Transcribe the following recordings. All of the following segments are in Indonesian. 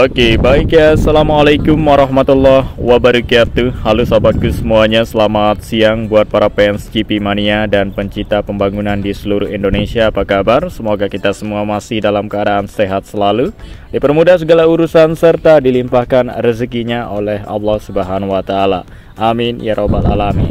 Oke, baik ya. Assalamualaikum warahmatullahi wabarakatuh. Halo sahabatku semuanya, selamat siang buat para fans GP Mania dan pencinta pembangunan di seluruh Indonesia. Apa kabar? Semoga kita semua masih dalam keadaan sehat selalu, dipermudah segala urusan serta dilimpahkan rezekinya oleh Allah Subhanahu wa taala. Amin ya robbal alamin.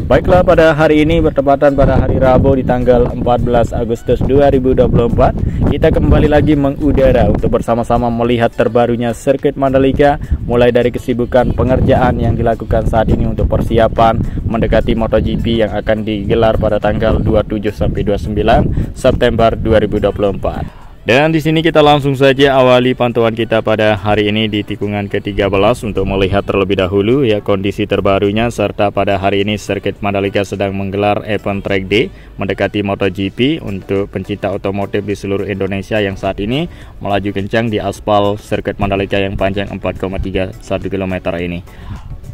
Baiklah, pada hari ini bertepatan pada hari Rabu di tanggal 14 Agustus 2024, kita kembali lagi mengudara untuk bersama-sama melihat terbarunya sirkuit Mandalika, mulai dari kesibukan pengerjaan yang dilakukan saat ini untuk persiapan mendekati MotoGP yang akan digelar pada tanggal 27 sampai 29 September 2024. Dan di sini kita langsung saja awali pantauan kita pada hari ini di tikungan ke-13 untuk melihat terlebih dahulu ya kondisi terbarunya, serta pada hari ini sirkuit Mandalika sedang menggelar event track day mendekati MotoGP untuk pencinta otomotif di seluruh Indonesia yang saat ini melaju kencang di aspal sirkuit Mandalika yang panjang 4,31 km ini.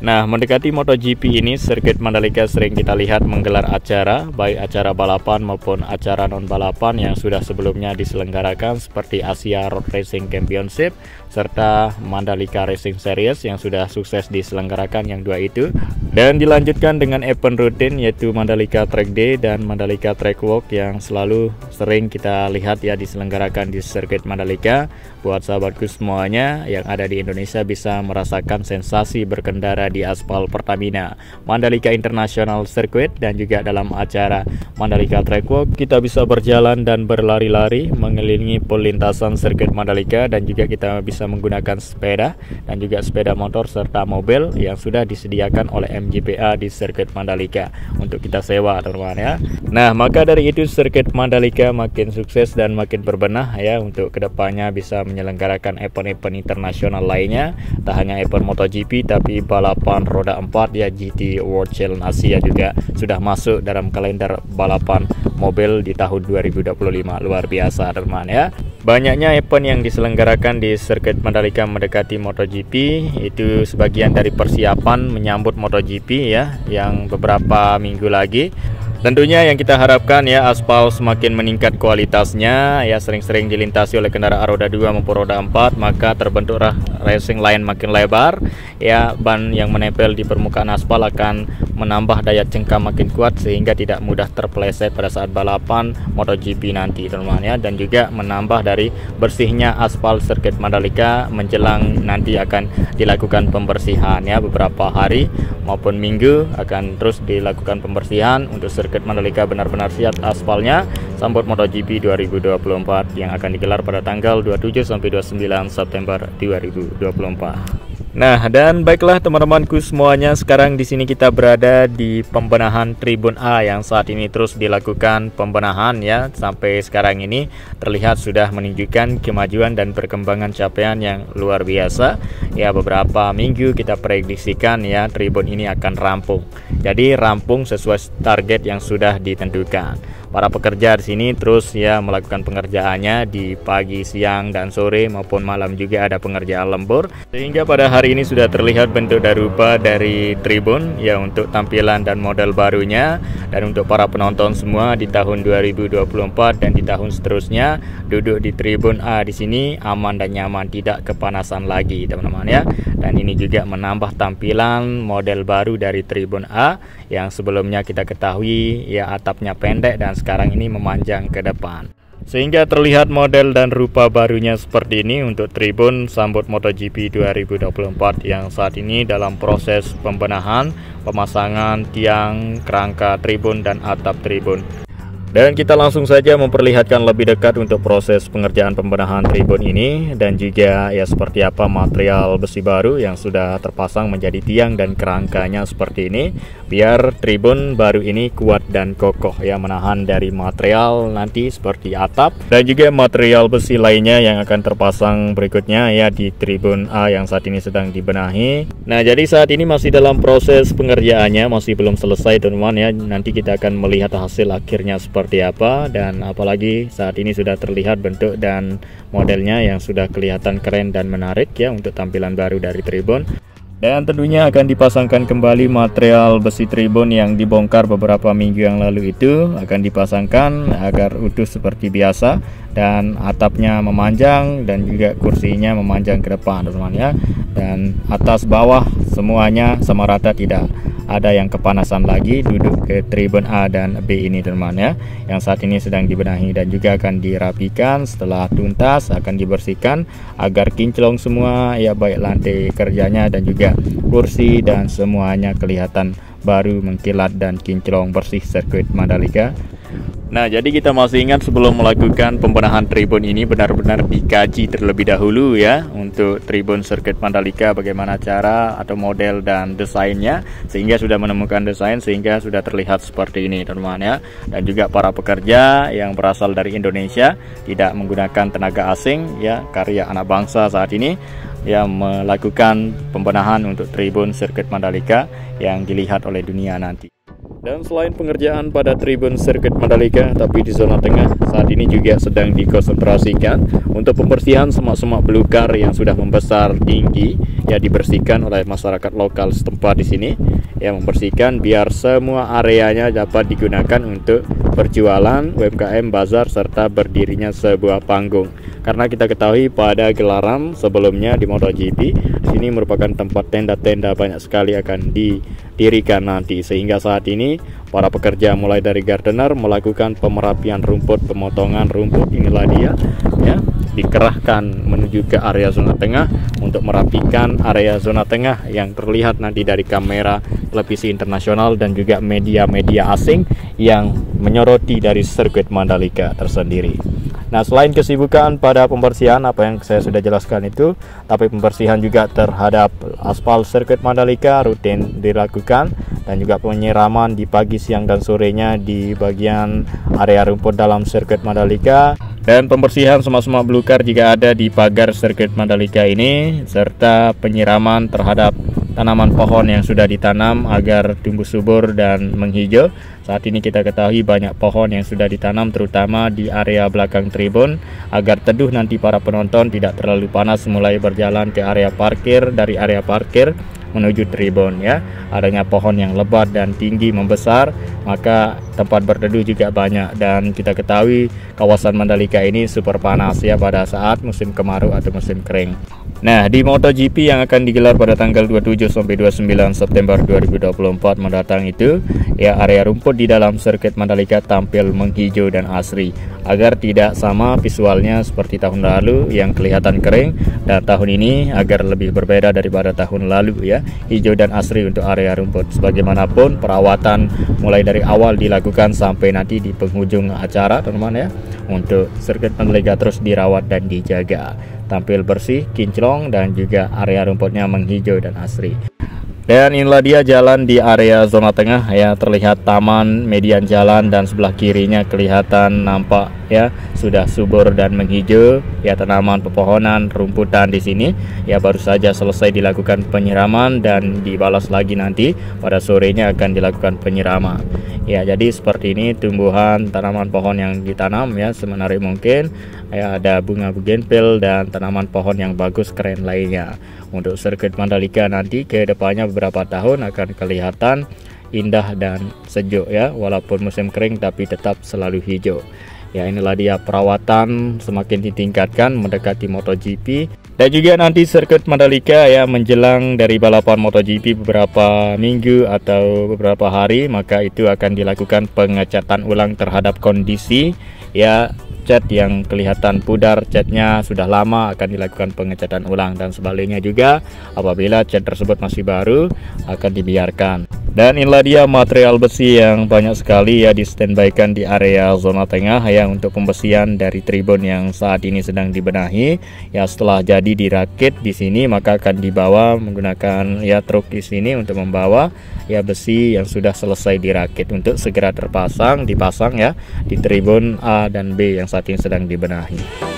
Nah, mendekati MotoGP ini, sirkuit Mandalika sering kita lihat menggelar acara, baik acara balapan maupun acara non-balapan yang sudah sebelumnya diselenggarakan seperti Asia Road Racing Championship serta Mandalika Racing Series yang sudah sukses diselenggarakan yang dua itu. Dan dilanjutkan dengan event rutin yaitu Mandalika Track Day dan Mandalika Track Walk yang selalu sering kita lihat ya diselenggarakan di sirkuit Mandalika. Buat sahabatku semuanya yang ada di Indonesia bisa merasakan sensasi berkendara di aspal Pertamina Mandalika International Circuit, dan juga dalam acara Mandalika Track Walk kita bisa berjalan dan berlari-lari mengelilingi pol lintasan sirkuit Mandalika, dan juga kita bisa menggunakan sepeda dan juga sepeda motor serta mobil yang sudah disediakan oleh MGPA di sirkuit Mandalika untuk kita sewa, teman-teman ya. Nah, maka dari itu sirkuit Mandalika makin sukses dan makin berbenah ya untuk kedepannya bisa menyelenggarakan event-event internasional lainnya, tak hanya event MotoGP tapi balapan roda 4 ya, GT World Challenge Asia juga sudah masuk dalam kalender balapan mobil di tahun 2025. Luar biasa, teman-teman ya. Banyaknya event yang diselenggarakan di sirkuit Mandalika mendekati MotoGP itu sebagian dari persiapan menyambut MotoGP ya yang beberapa minggu lagi. Tentunya yang kita harapkan ya aspal semakin meningkat kualitasnya ya, sering-sering dilintasi oleh kendaraan roda 2 maupun roda 4, maka terbentuklah racing line makin lebar ya, ban yang menempel di permukaan aspal akan menambah daya cengkam makin kuat sehingga tidak mudah terpeleset pada saat balapan MotoGP nanti, teman-teman ya. Dan juga menambah dari bersihnya aspal sirkuit Mandalika menjelang nanti akan dilakukan pembersihan ya, beberapa hari maupun minggu akan terus dilakukan pembersihan untuk sirkuit Mandalika benar-benar siap aspalnya sambut MotoGP 2024 yang akan digelar pada tanggal 27 sampai 29 September 2024. Nah, dan baiklah teman-temanku semuanya, sekarang di sini kita berada di pembenahan Tribun A yang saat ini terus dilakukan pembenahan ya. Sampai sekarang ini terlihat sudah menunjukkan kemajuan dan perkembangan capaian yang luar biasa. Ya, beberapa minggu kita prediksikan ya tribun ini akan rampung. Jadi rampung sesuai target yang sudah ditentukan. Para pekerja di sini terus ya melakukan pengerjaannya di pagi, siang, dan sore maupun malam juga ada pengerjaan lembur, sehingga pada hari ini sudah terlihat bentuk dan rupa dari tribun ya untuk tampilan dan model barunya. Dan untuk para penonton semua di tahun 2024 dan di tahun seterusnya duduk di Tribun A di sini aman dan nyaman, tidak kepanasan lagi, teman-teman ya. Dan ini juga menambah tampilan model baru dari Tribun A yang sebelumnya kita ketahui ya atapnya pendek dan sekarang ini memanjang ke depan, sehingga terlihat model dan rupa barunya seperti ini untuk tribun sambut MotoGP 2024 yang saat ini dalam proses pembenahan, pemasangan tiang, kerangka tribun dan atap tribun. Dan kita langsung saja memperlihatkan lebih dekat untuk proses pengerjaan pembenahan tribun ini, dan juga ya seperti apa material besi baru yang sudah terpasang menjadi tiang dan kerangkanya seperti ini, biar tribun baru ini kuat dan kokoh ya, menahan dari material nanti seperti atap dan juga material besi lainnya yang akan terpasang berikutnya ya di Tribun A yang saat ini sedang dibenahi. Nah, jadi saat ini masih dalam proses pengerjaannya, masih belum selesai, teman-teman ya. Nanti kita akan melihat hasil akhirnya seperti apa, dan apalagi saat ini sudah terlihat bentuk dan modelnya yang sudah kelihatan keren dan menarik ya untuk tampilan baru dari tribun. Dan tentunya akan dipasangkan kembali material besi tribun yang dibongkar beberapa minggu yang lalu itu akan dipasangkan agar utuh seperti biasa, dan atapnya memanjang dan juga kursinya memanjang ke depan teman-teman ya. Dan atas bawah semuanya sama rata, tidak ada yang kepanasan lagi duduk ke tribun A dan B ini teman-teman ya, yang saat ini sedang dibenahi dan juga akan dirapikan. Setelah tuntas akan dibersihkan agar kinclong semua ya, baik lantai kerjanya dan juga kursi dan semuanya kelihatan baru, mengkilat dan kinclong bersih sirkuit Mandalika. Nah, jadi kita masih ingat sebelum melakukan pembenahan tribun ini benar-benar dikaji terlebih dahulu ya untuk tribun sirkuit Mandalika, bagaimana cara atau model dan desainnya, sehingga sudah menemukan desain sehingga sudah terlihat seperti ini teman-teman ya. Dan juga para pekerja yang berasal dari Indonesia, tidak menggunakan tenaga asing ya, karya anak bangsa saat ini ya, melakukan pembenahan untuk tribun sirkuit Mandalika yang dilihat oleh dunia nanti. Dan selain pengerjaan pada tribun sirkuit Mandalika, tapi di zona tengah saat ini juga sedang dikonsentrasikan untuk pembersihan semak-semak belukar yang sudah membesar tinggi ya, dibersihkan oleh masyarakat lokal setempat di sini ya, membersihkan biar semua areanya dapat digunakan untuk berjualan, UMKM, bazar, serta berdirinya sebuah panggung. Karena kita ketahui pada gelaran sebelumnya di MotoGP, sini merupakan tempat tenda-tenda banyak sekali akan didirikan nanti, sehingga saat ini para pekerja mulai dari gardener melakukan pemerapian rumput, pemotongan rumput, inilah dia ya, dikerahkan menuju ke area zona tengah untuk merapikan area zona tengah yang terlihat nanti dari kamera televisi internasional dan juga media-media asing yang menyoroti dari sirkuit Mandalika tersendiri. Nah, selain kesibukan pada pembersihan apa yang saya sudah jelaskan itu, tapi pembersihan juga terhadap aspal sirkuit Mandalika rutin dilakukan, dan juga penyiraman di pagi, siang, dan sorenya di bagian area rumput dalam sirkuit Mandalika. Dan pembersihan semak-semak belukar jika ada di pagar sirkuit Mandalika ini, serta penyiraman terhadap tanaman pohon yang sudah ditanam agar tumbuh subur dan menghijau. Saat ini kita ketahui banyak pohon yang sudah ditanam terutama di area belakang tribun agar teduh nanti para penonton tidak terlalu panas mulai berjalan ke area parkir, dari area parkir menuju tribun ya. Adanya pohon yang lebat dan tinggi membesar, maka tempat berteduh juga banyak. Dan kita ketahui kawasan Mandalika ini super panas ya pada saat musim kemarau atau musim kering. Nah, di MotoGP yang akan digelar pada tanggal 27 sampai 29 September 2024 mendatang itu, ya, area rumput di dalam sirkuit Mandalika tampil menghijau dan asri agar tidak sama visualnya seperti tahun lalu yang kelihatan kering, dan tahun ini agar lebih berbeda daripada tahun lalu ya, hijau dan asri untuk area rumput. Sebagaimanapun perawatan mulai dari awal dilakukan sampai nanti di penghujung acara teman-teman ya, untuk sirkuit Mandalika terus dirawat dan dijaga, tampil bersih, kinclong, dan juga area rumputnya menghijau dan asri. Dan inilah dia jalan di area zona tengah ya, terlihat taman, median jalan, dan sebelah kirinya kelihatan nampak ya sudah subur dan menghijau ya, tanaman, pepohonan, rumputan di sini ya, baru saja selesai dilakukan penyiraman dan dibalas lagi nanti pada sorenya akan dilakukan penyiraman ya. Jadi seperti ini tumbuhan tanaman pohon yang ditanam ya, semenarik mungkin ya, ada bunga bougainville dan tanaman pohon yang bagus keren lainnya. Untuk sirkuit Mandalika nanti ke depannya beberapa tahun akan kelihatan indah dan sejuk ya, walaupun musim kering tapi tetap selalu hijau. Ya, inilah dia perawatan semakin ditingkatkan mendekati MotoGP. Dan juga nanti sirkuit Mandalika ya, menjelang dari balapan MotoGP beberapa minggu atau beberapa hari, maka itu akan dilakukan pengecatan ulang terhadap kondisi ya, cat yang kelihatan pudar, catnya sudah lama akan dilakukan pengecatan ulang, dan sebaliknya juga apabila cat tersebut masih baru akan dibiarkan. Dan inilah dia material besi yang banyak sekali ya, di standby-kan di area zona tengah ya, untuk pembersihan dari tribun yang saat ini sedang dibenahi ya. Setelah jadi dirakit di sini, maka akan dibawa menggunakan ya truk di sini untuk membawa ya besi yang sudah selesai dirakit untuk segera dipasang ya di tribun A dan B yang saat ini sedang dibenahi.